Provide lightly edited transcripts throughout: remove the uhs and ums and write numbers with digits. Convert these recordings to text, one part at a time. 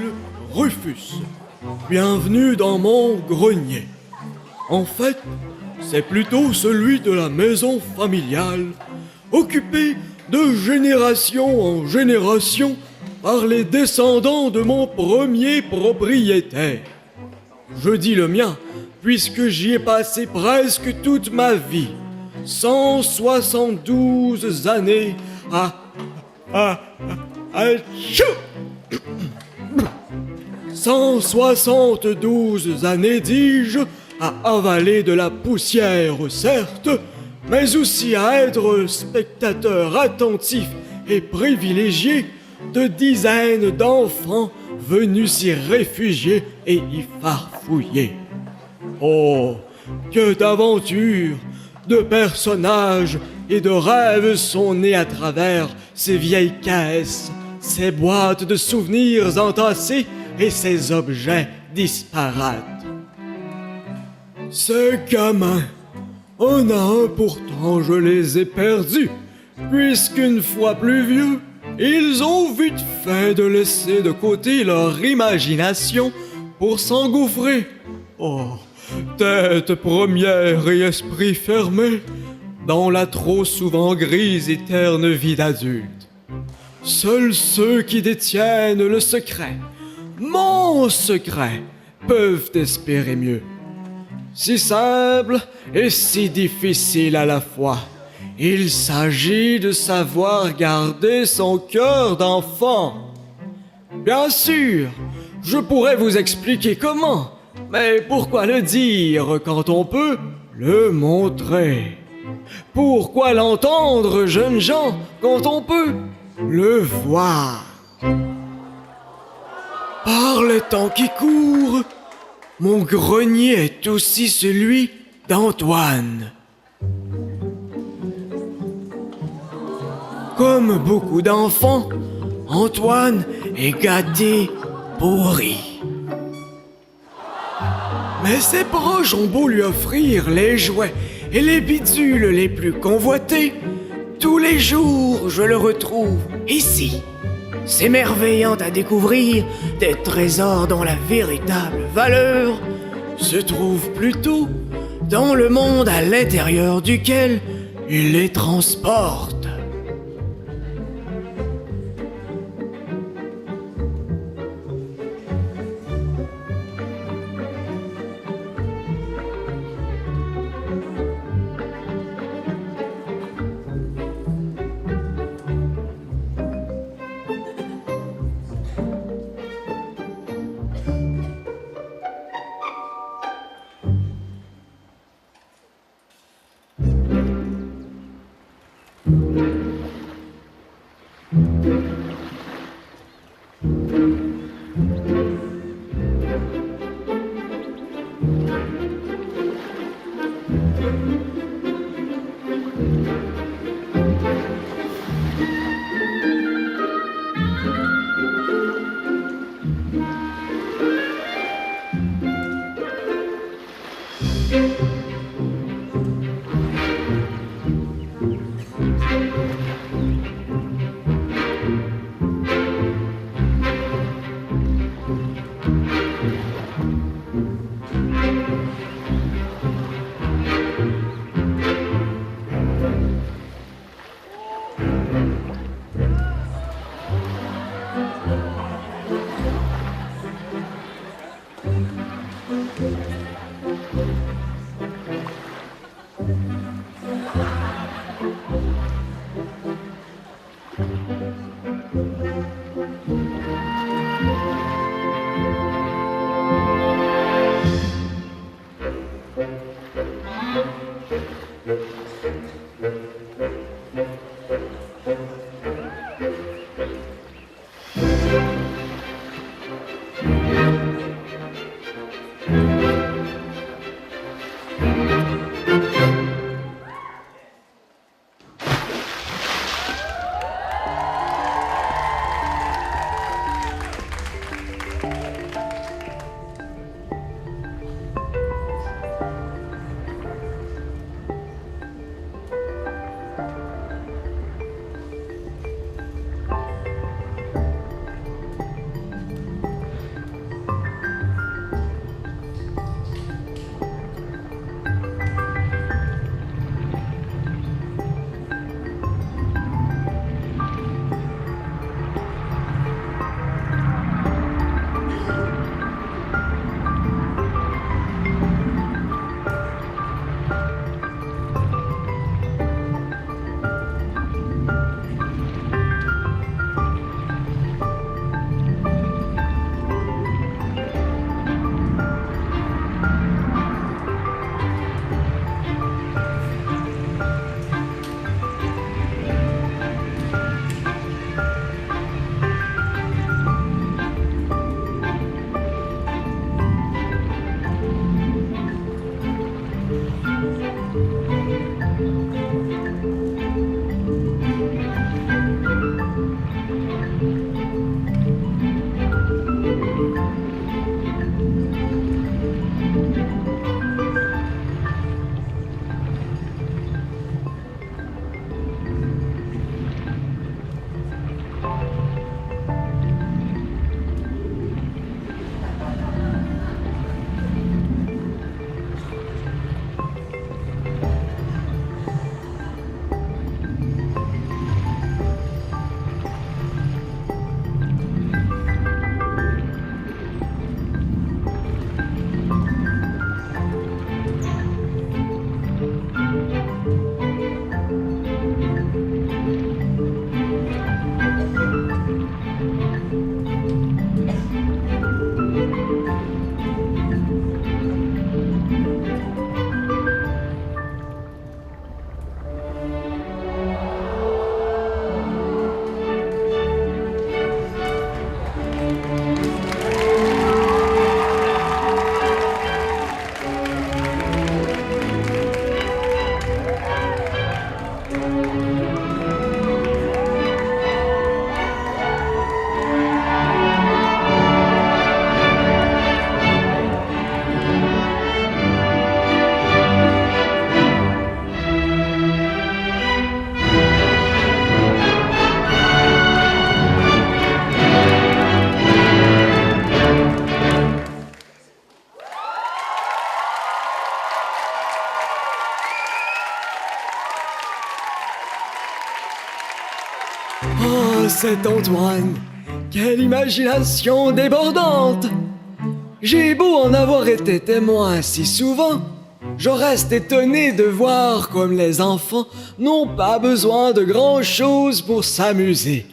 m'appelle Rufus. Bienvenue dans mon grenier. En fait, c'est plutôt celui de la maison familiale, occupé de génération en génération par les descendants de mon premier propriétaire. Je dis le mien, puisque j'y ai passé presque toute ma vie. 172 années à tchou 172 années, dis-je, à avaler de la poussière, certes, mais aussi à être spectateur attentif et privilégié de dizaines d'enfants venus s'y réfugier et y farfouiller. Oh, que d'aventures, de personnages et de rêves sont nés à travers ces vieilles caisses, ces boîtes de souvenirs entassés et ces objets disparates. Ces gamins, un à un pourtant je les ai perdus, puisqu'une fois plus vieux, ils ont vite fait de laisser de côté leur imagination pour s'engouffrer. Oh, tête première et esprit fermé, dans la trop souvent grise et terne vie d'adulte. Seuls ceux qui détiennent le secret, mon secret, peuvent espérer mieux. Si simple et si difficile à la fois. Il s'agit de savoir garder son cœur d'enfant. Bien sûr, je pourrais vous expliquer comment, mais pourquoi le dire quand on peut le montrer? Pourquoi l'entendre, jeunes gens, quand on peut le voir? Par les temps qui courent, mon grenier est aussi celui d'Antoine. Comme beaucoup d'enfants, Antoine est gâté, pourri. Mais ses proches ont beau lui offrir les jouets et les bidules les plus convoités, tous les jours je le retrouve ici, s'émerveillant à découvrir des trésors dont la véritable valeur se trouve plutôt dans le monde à l'intérieur duquel il les transporte. cet Antoine! Quelle imagination débordante! J'ai beau en avoir été témoin si souvent, je reste étonné de voir comme les enfants n'ont pas besoin de grand-chose pour s'amuser.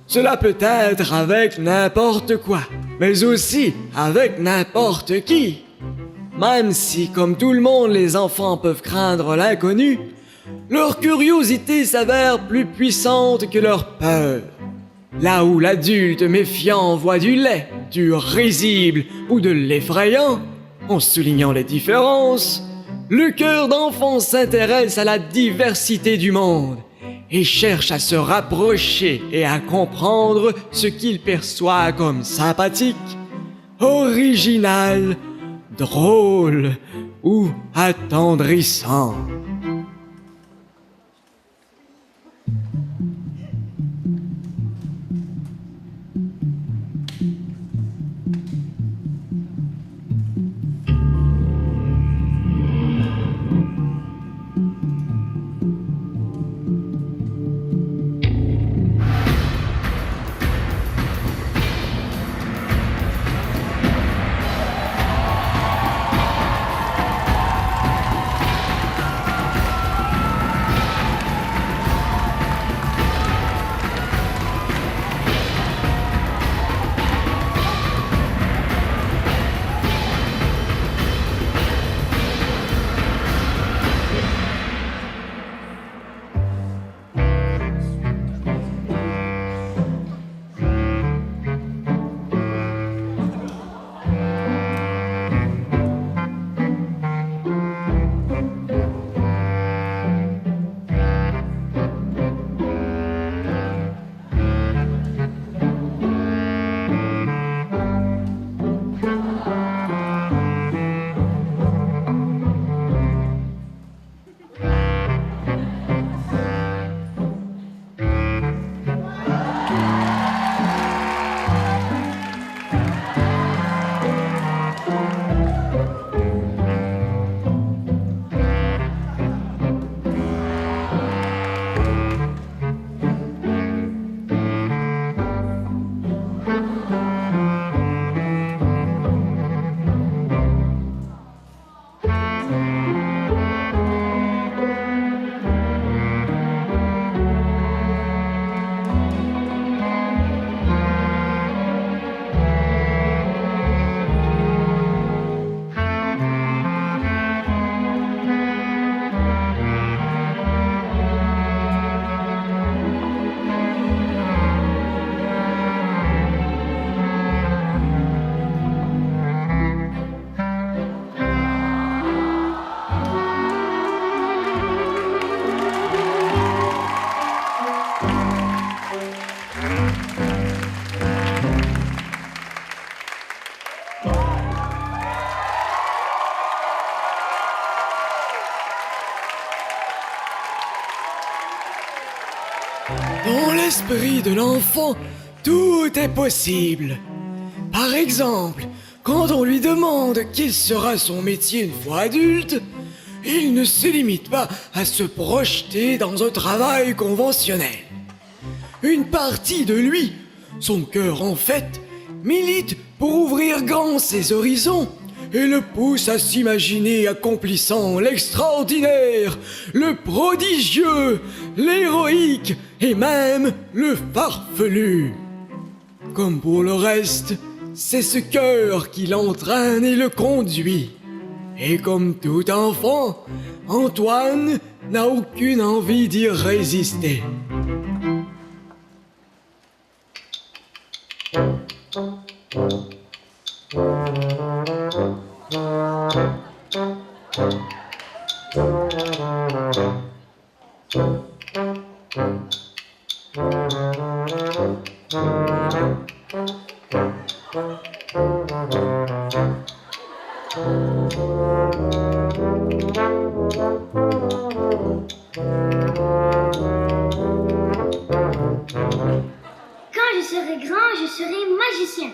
Cela peut être avec n'importe quoi, mais aussi avec n'importe qui. Même si, comme tout le monde, les enfants peuvent craindre l'inconnu, leur curiosité s'avère plus puissante que leur peur. Là où l'adulte méfiant voit du laid, du risible ou de l'effrayant, en soulignant les différences, le cœur d'enfant s'intéresse à la diversité du monde et cherche à se rapprocher et à comprendre ce qu'il perçoit comme sympathique, original, drôle ou attendrissant. Dans l'esprit de l'enfant, tout est possible. Par exemple, quand on lui demande quel sera son métier une fois adulte, il ne se limite pas à se projeter dans un travail conventionnel. Une partie de lui, son cœur en fait, milite pour ouvrir grand ses horizons et le pousse à s'imaginer accomplissant l'extraordinaire, le prodigieux, l'héroïque et même le farfelu. Comme pour le reste, c'est ce cœur qui l'entraîne et le conduit. Et comme tout enfant, Antoine n'a aucune envie d'y résister. Quand je serai grand, je serai magicien.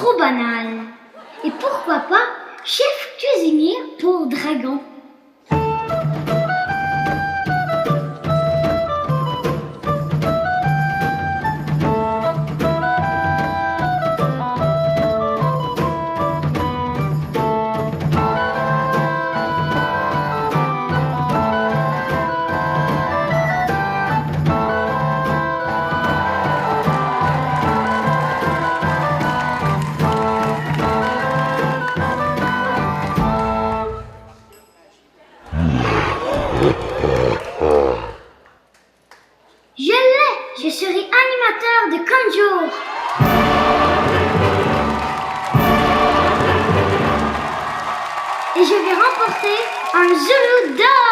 trop banal. Et pourquoi pas chef cuisinier pour dragon? Je l'ai! Je serai animateur de Conjour! Et je vais remporter un Zulu d'or!